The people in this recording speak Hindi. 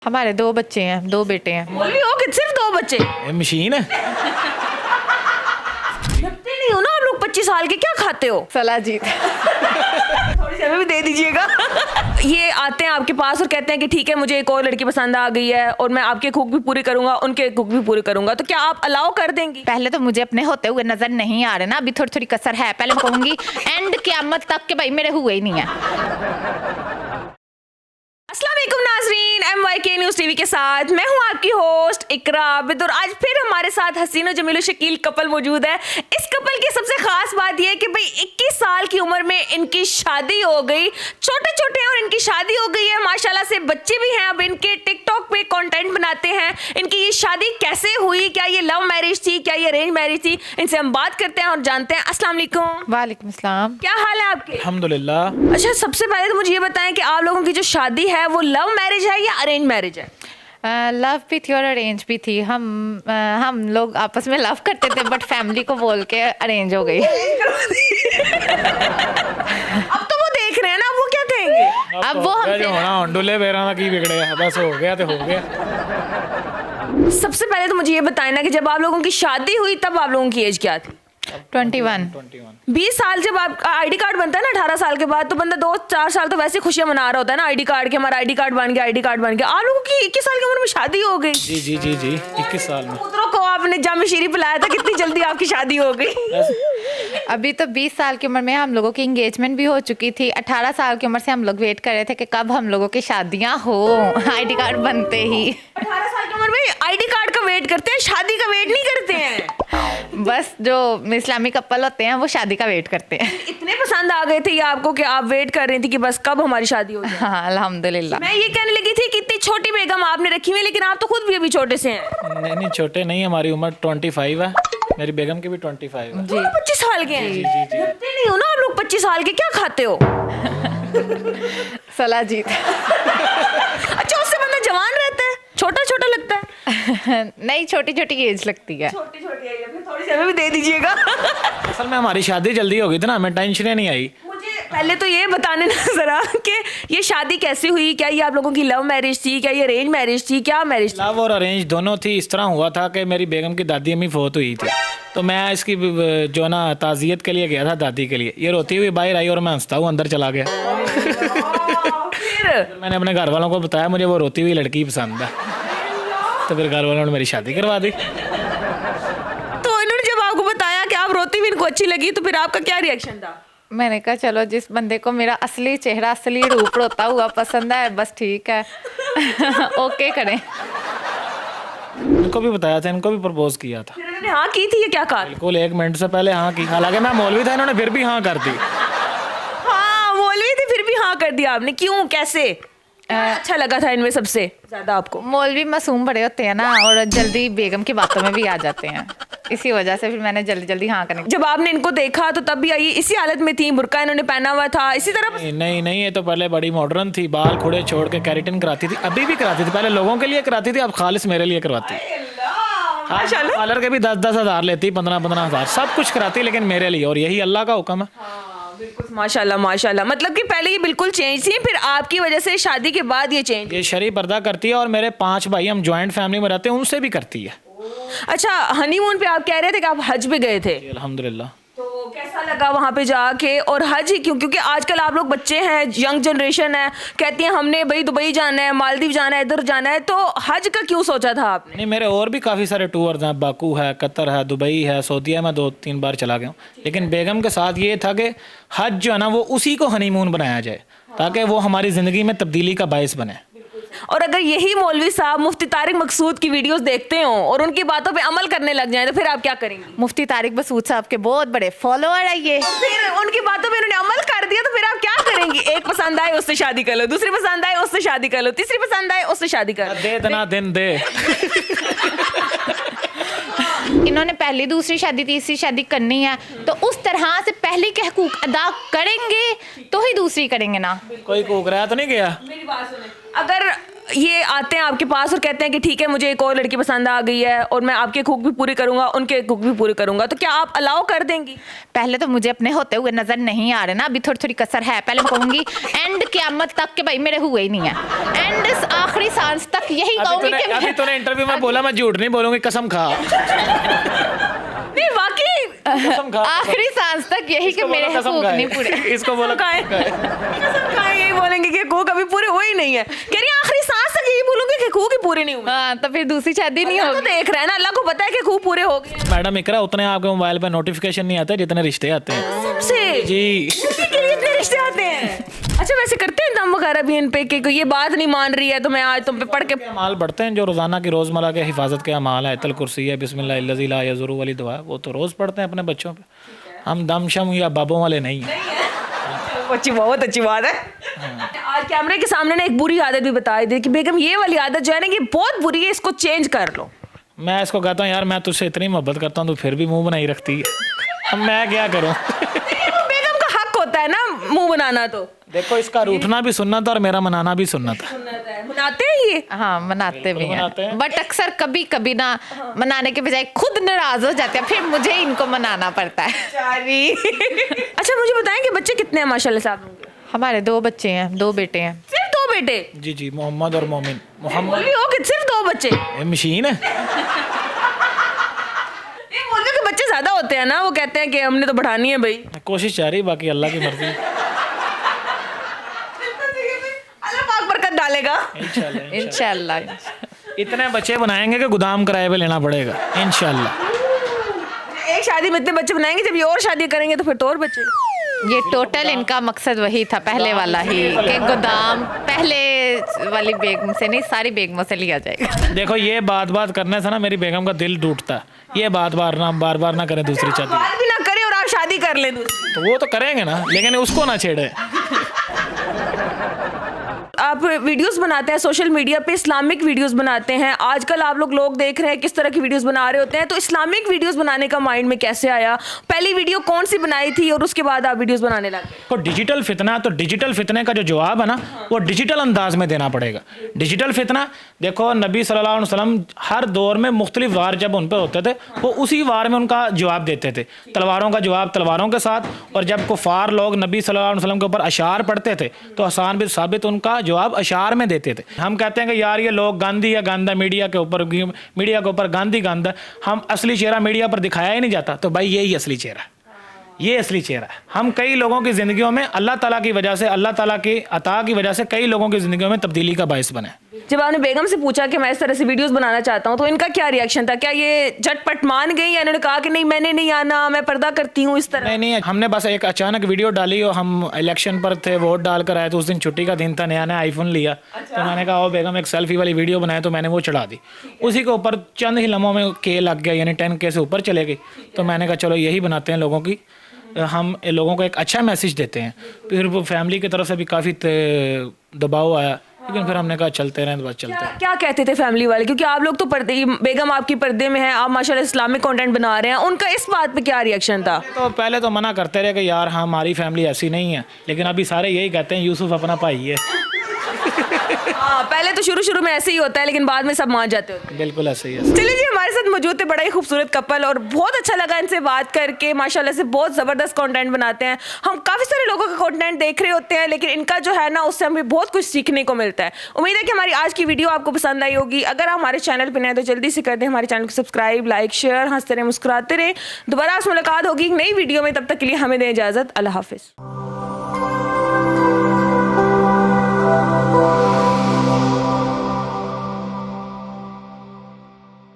हमारे 2 बच्चे हैं, 2 बेटे हैं। मौलवी हो कि सिर्फ 2 बच्चे? ये मशीन है। लगते नहीं हो ना आप लोग 25 साल के, क्या खाते हो? सलाह जीत। थोड़ी सी हमें भी दे दीजिएगा। ये आते हैं आपके पास और कहते हैं कि ठीक है मुझे एक और लड़की पसंद आ गई है और मैं आपके हुक भी पूरी करूंगा, उनके हुक भी पूरी करूंगा, तो क्या आप अलाउ कर देंगी? पहले तो मुझे अपने होते हुए नजर नहीं आ रहे ना, अभी थोड़ी थोड़ी कसर है। पहले मैं कहूंगी एंड क़यामत तक के भाई मेरे हुए ही नहीं है। अस्सलाम वालेकुम नाज़रीन, MYK न्यूज़ टीवी के साथ मैं हूं आपकी होस्ट इकरा आबिद और आज फिर हमारे साथ हसीन और जमील शकील कपल मौजूद है। इस कपल की सबसे खास बात यह है कि भाई 21 साल की उम्र में इनकी शादी हो गई, छोटे छोटे हैं और इनकी शादी हो गई है, माशाल्लाह से बच्चे भी हैं। अब इनके टिकटॉक पे कंटेंट बनाते हैं। इनकी ये शादी कैसे हुई, क्या ये लव मैरिज थी, क्या ये अरेंज मैरिज थी, इनसे हम बात करते हैं और जानते हैं। अस्सलाम वालेकुम। वालेकुम अस्सलाम। क्या हाल है आपके? अल्हम्दुलिल्लाह। अच्छा, सबसे पहले तो मुझे ये बताएं कि आप लोगों की जो शादी है वो लव मैरिज है या अरेंज मैरिज है? लव भी थी और अरेंज भी थी। हम लोग आपस में लव करते थे बट फैमिली को बोल के अरेंज हो गई। अब तो वो देख रहे हैं ना, वो क्या कहेंगे? अब वो हम जो होना डुले बेरा की बिगड़े, बस हो गया तो हो गया। सबसे पहले तो मुझे ये बताएं ना कि जब आप लोगों की शादी हुई तब आप लोगों की एज क्या थी? 21। 20 साल जब आपका आईडी कार्ड बनता है ना 18 साल के बाद, तो बंदा 2-4 साल तो वैसे खुशियां मना रहा होता है ना आईडी कार्ड के, हमारा आईडी कार्ड बन गया, आईडी कार्ड बन गया। आप लोगों की 21 साल की उम्र में शादी हो गई? जी जी जी जी 21 साल में। पुत्रों को आपने जामे शीरी पिलाया था, कितनी जल्दी आपकी शादी हो गई? अभी तो 20 साल की उम्र में हम लोगों की एंगेजमेंट भी हो चुकी थी। 18 साल की उम्र से हम लोग वेट कर रहे थे कि कब हम लोगों की शादियां हो, आईडी कार्ड बनते ही। 18 साल की उम्र में आईडी कार्ड का वेट करते हैं, शादी का वेट नहीं करते हैं। बस जो इस्लामी कपल होते हैं वो शादी का वेट करते हैं। इतने पसंद आ गए थे ये आपको कि आप वेट कर रही थी कि बस कब हमारी शादी हो जाए? हाँ अल्हम्दुलिल्लाह। मैं ये कहने लगी थी कि इतनी छोटी बेगम आपने रखी हुई है, लेकिन आप तो खुद भी अभी छोटे से हैं। नहीं नहीं छोटे नहीं, हमारी उम्र 25 है, मेरी बेगम की भी 25 है। जी 25 साल के हैं। जी जी जी। लगते नहीं हो ना आप लोग 25 साल के, क्या खाते हो? सलाह जीत। अच्छा, उससे बंदा जवान रहता है, छोटा छोटा लगता है? नहीं, छोटी छोटी एज लगती है। छोटी छोटी है, फिर थोड़ी सी हमें भी दे दीजिएगा। असल में हमारी शादी जल्दी हो गई थी ना, हमें टेंशन नहीं आई। मुझे पहले तो ये बताने ना जरा कि ये शादी कैसे हुई, क्या ये आप लोगों की लव मैरिज थी, क्या ये अरेंज मैरिज थी, क्या मैरिज थी? लव और अरेंज दोनों थी। इस तरह हुआ था कि मेरी बेगम की दादी अम्मी फोत हुई थी, तो मैं इसकी जो ना ताज़ियत के लिए गया था दादी के लिए। ये रोती हुई बाहर आई और मैं हंसता हूँ अंदर चला गया। फिर मैंने अपने घर वालों को बताया मुझे वो रोती हुई लड़की पसंद है, तो फिर घर वालों ने मेरी शादी करवा दी। तो इन्होंने जब आपको बताया कि आप रोती हुई इनको अच्छी लगी, तो फिर आपका क्या रिएक्शन था? मैंने कहा चलो जिस बंदे को मेरा असली चेहरा, असली रूप रोता हुआ पसंद है बस ठीक है। ओके करें। इनको भी बताया था, इनको भी प्रपोज किया था। फिर इन्होंने हाँ की थी या क्या कहा? बिल्कुल 1 मिनट से पहले हाँ की। हालांकि मैं मौलवी था, इन्होंने फिर भी हाँ कर दी। हाँ मौलवी थे फिर भी हाँ कर दिया आपने, क्यों, कैसे? अच्छा लगा था इनमें सबसे ज्यादा आपको? मौलवी मासूम बड़े होते हैं ना और जल्दी बेगम की बातों में भी आ जाते हैं, इसी वजह से फिर मैंने जल्दी जल्दी हाँ करने। जब आपने इनको देखा तो तब भी आई इसी हालत में थी, बुर्का इन्होंने पहना हुआ था इसी तरह? नहीं नहीं, ये तो पहले बड़ी मॉडर्न थी, बाल खुड़े छोड़ के केराटिन कराती थी, अभी भी कराती थी। पहले लोगों के लिए कराती थी, अब खालिस मेरे लिए करवाती। हाँ, पार्लर के भी 10-10 हज़ार लेती, 15-15 हज़ार, सब कुछ कराती, लेकिन मेरे लिए। और यही अल्लाह का हुक्म है। बिल्कुल माशाल्लाह माशाल्लाह। मतलब कि पहले ये बिल्कुल चेंज थी, फिर आपकी वजह से शादी के बाद ये चेंज? ये शरीफ पर्दा करती है और मेरे 5 भाई, हम ज्वाइंट फैमिली में रहते हैं, उनसे भी करती है। अच्छा, हनीमून पे आप कह रहे थे कि आप हज पे गए थे, अल्हम्दुलिल्लाह। तो कैसा लगा वहाँ पे जाके? और हज ही क्यों? क्योंकि आजकल आप लोग बच्चे हैं, यंग जनरेशन है, कहती हैं हमने भाई दुबई जाना है, मालदीव जाना है, इधर जाना है, तो हज का क्यों सोचा था आपने? नहीं, मेरे और भी काफ़ी सारे टूर्स हैं, बाकू है, कतर है, दुबई है, सऊदीया में 2-3 बार चला गया हूँ। लेकिन बेगम के साथ ये था कि हज जो है ना वो उसी को हनीमून बनाया जाए, ताकि वो हमारी ज़िंदगी में तब्दीली का बायस बने। और अगर यही मौलवी साहब मुफ्ती तारिक मकसूद की वीडियोस देखते हो और उनकी बातों पे अमल करने लग जाएं, तो फिर आप क्या करेंगे? मुफ्ती तारिक मसूद साहब के बहुत बड़े फॉलोअर है ये। फिर उनकी बातों पे उन्होंने अमल कर दिया, तो फिर आप क्या करेंगी? एक पसंद आए उससे शादी कर लो, दूसरी पसंद आए उससे शादी कर लो, तीसरी पसंद आए उससे शादी कर लो। दे दना दिन दे। इन्होंने पहली दूसरी शादी तीसरी शादी करनी है, तो उस तरह से पहले के हकूक अदा करेंगे तो ही दूसरी करेंगे ना। कोई कोक रहा तो नहीं गया? मेरी बात सुने, अगर ये आते हैं आपके पास और कहते हैं कि ठीक है मुझे एक और लड़की पसंद आ गई है और मैं आपके हकूक भी पूरे करूंगा, उनके हकूक भी पूरे करूंगा, तो क्या आप अलाउ कर देंगी? पहले तो मुझे अपने होते हुए नजर नहीं आ रहे ना, अभी थोड़ी थोड़ी कसर है। पहले मैं कहूंगी एंड क़यामत तक के भाई मेरे हुए ही नहीं है, एंड आखिरी सांस तक यही कहूंगी कि अभी तूने इंटरव्यू में बोला मैं झूठ नहीं बोलूंगी, कसम खा। नहीं वाकई कसम खा। आखिरी सांस तक यही कि मेरे हकूक नहीं पूरे। इसको बोला यही बोलेंगे कि हकूक अभी पूरे हुए ही नहीं है। कह रही आखिरी सांस तक यही बोलूंगे कि हकूक ही पूरे नहीं हुए। हाँ, तो फिर दूसरी शादी नहीं अल्लाह तो होगी। देख रहा है ना, अल्लाह को पता है कि हकूक पूरे हो गए। मैडम इकरा, उतने आपके मोबाइल पे नोटिफिकेशन नहीं आते जितने रिश्ते आते हैं। सबसे जी इतने रिश्ते आते हैं। अच्छा वैसे करते हैं दम वगैरह भी इन पे कि ये बात नहीं मान रही है तो मैं आज तुम पे पढ़ के अमाल बढ़ते हैं जो रोज़ाना की रोज़मर्रा के हिफाजत के अमाल है, आयतुल कुर्सी है, बिस्मिल्लाहिल्लज़ी ला यज़ुरु वाली दुआ, वो तो रोज़ पढ़ते हैं अपने बच्चों पे। हम दम शम या बाबों वाले नहीं हैं। अच्छी, बहुत अच्छी बात है। आज कैमरे के सामने ना एक बुरी आदत भी बताई दी कि बेगम ये वाली आदत जो है ना ये बहुत बुरी है, इसको चेंज कर लो। मैं इसको कहता हूँ यार मैं तुझसे इतनी मोहब्बत करता हूँ, तू फिर भी मुंह बनाई रखती है, अब मैं क्या करूँ। बेगम का हक होता है ना मुंह बनाना। तो देखो इसका रूठना भी सुन्नत है और मेरा मनाना भी सुन्नत है। मनाते हैं ये? हाँ मनाते भी मनाते हैं, हैं। बट अक्सर कभी कभी ना मनाने के बजाय खुद नाराज हो जाते हैं, फिर मुझे इनको मनाना पड़ता है। अच्छा मुझे बताएं कि बच्चे कितने हैं माशाल्लाह से आप लोगों के? हमारे 2 बच्चे हैं, 2 बेटे हैं। सिर्फ 2 बेटे? जी जी, मोहम्मद और मोमिन। मोहम्मद बोल रही हो कि सिर्फ 2 बच्चे? ये मशीन है। ये बोल रहे हो कि बच्चे ज्यादा होते हैं ना, वो कहते हैं कि हमने तो बढ़ानी है भाई। कोशिश जा रही, बाकी अल्लाह की मर्जी। अल्लाह पाक बरकत डालेगा इंशाल्लाह इंशाल्लाह। इतने बच्चे बनाएंगे कि गोदाम किराए पे लेना पड़ेगा इंशाल्लाह। एक शादी में इतने बच्चे बनाएंगे, जब ये और शादी करेंगे तो फिर तो और बच्चे। ये टोटल इनका मकसद वही था पहले वाला ही कि गोदाम पहले वाली बेगम से नहीं सारी बेगमों से लिया जाएगा। देखो ये बात करने से ना मेरी बेगम का दिल टूटता है। ये बार बार ना करें दूसरी शादी, बात भी ना करे और आप शादी कर लें दूसरी। तो वो तो करेंगे ना, लेकिन उसको ना छेड़े। आप वीडियोस बनाते हैं सोशल मीडिया पे, इस्लामिक वीडियोस बनाते हैं। आजकल आप लोग देख रहे हैं किस तरह की वीडियोस बना रहे होते हैं, तो इस्लामिक वीडियोस बनाने का माइंड में कैसे आया? पहली वीडियो कौन सी बनाई थी और उसके बाद आप वीडियोस बनाने लगे? तो डिजिटल फितना, तो डिजिटल फितने का जो जवाब है ना वो डिजिटल अंदाज में देना पड़ेगा। डिजिटल फितना देखो, नबी सल्लल्लाहु अलैहि वसल्लम हर दौर में मुख्तलिफ वार जब उन पर होते थे वो उसी वार में उनका जवाब देते थे। तलवारों का जवाब तलवारों के साथ, और जब कुफार लोग नबी सल्लल्लाहु अलैहि वसल्लम के ऊपर अशार पढ़ते थे तो हसन बिन साबित उनका जवाब अशार में देते थे। हम कहते हैं कि यार ये लोग गांधी या गांधा मीडिया के ऊपर गांधी गांधा, हम असली चेहरा मीडिया पर दिखाया ही नहीं जाता। तो भाई यही असली चेहरा, ये असली चेहरा है। हम कई लोगों की ज़िंदगियों में अल्लाह ताला की वजह से, अल्लाह ताला की अता की वजह से कई लोगों की ज़िंदगियों में तब्दीली का बायस बने। जब आपने बेगम से पूछा कि मैं इस तरह से वीडियोस बनाना चाहता हूं तो इनका क्या रिएक्शन था? क्या ये झटपट मान गई या इन्होंने कहा कि नहीं मैंने नहीं आना, मैं पर्दा करती हूँ इस तरह? नहीं, हमने बस एक अचानक वीडियो डाली और हम इलेक्शन पर थे, वोट डाल कर आए, तो उस दिन छुट्टी का दिन था, नया आईफोन लिया। तो मैंने कहा ओ बेगम एक सेल्फी वाली वीडियो बनाए, तो मैंने वो चढ़ा दी। उसी के ऊपर चंद ही लम्हों में के लग गया, यानी 10K से ऊपर चले गई। तो मैंने कहा चलो यही बनाते हैं, लोगों की हम लोगों को एक अच्छा मैसेज देते हैं। फिर वो फैमिली की तरफ से भी काफ़ी दबाव आया, लेकिन फिर हमने कहा चलते रहें, बस चलते हैं। क्या कहते थे फैमिली वाले? क्योंकि आप लोग तो पर्दे, बेगम आपकी पर्दे में है, आप माशाल्लाह इस्लामिक कंटेंट बना रहे हैं, उनका इस बात पे क्या रिएक्शन था? तो पहले तो मना करते रहे कि यार हमारी फैमिली ऐसी नहीं है, लेकिन अभी सारे यही कहते हैं यूसुफ अपना भाई है। हाँ, पहले तो शुरू में ऐसे ही होता है, लेकिन बाद में सब मान जाते होते हैं। बिल्कुल ऐसे ही है। चलिए जी, हमारे साथ मौजूद थे बड़ा ही खूबसूरत कपल और बहुत अच्छा लगा इनसे बात करके। माशाल्लाह से बहुत ज़बरदस्त कंटेंट बनाते हैं। हम काफ़ी सारे लोगों का कंटेंट देख रहे होते हैं, लेकिन इनका जो है ना उससे हमें बहुत कुछ सीखने को मिलता है। उम्मीद है कि हमारी आज की वीडियो आपको पसंद आई होगी। अगर आप हमारे चैनल पर नए हैं तो जल्दी से कर दें हमारे चैनल को सब्सक्राइब, लाइक, शेयर। हंसते रहें, मुस्कुराते रहें। दोबारा आपसे मुलाकात होगी एक नई वीडियो में, तब तक के लिए हमें दें इजाज़त। अल्लाह हाफिज़।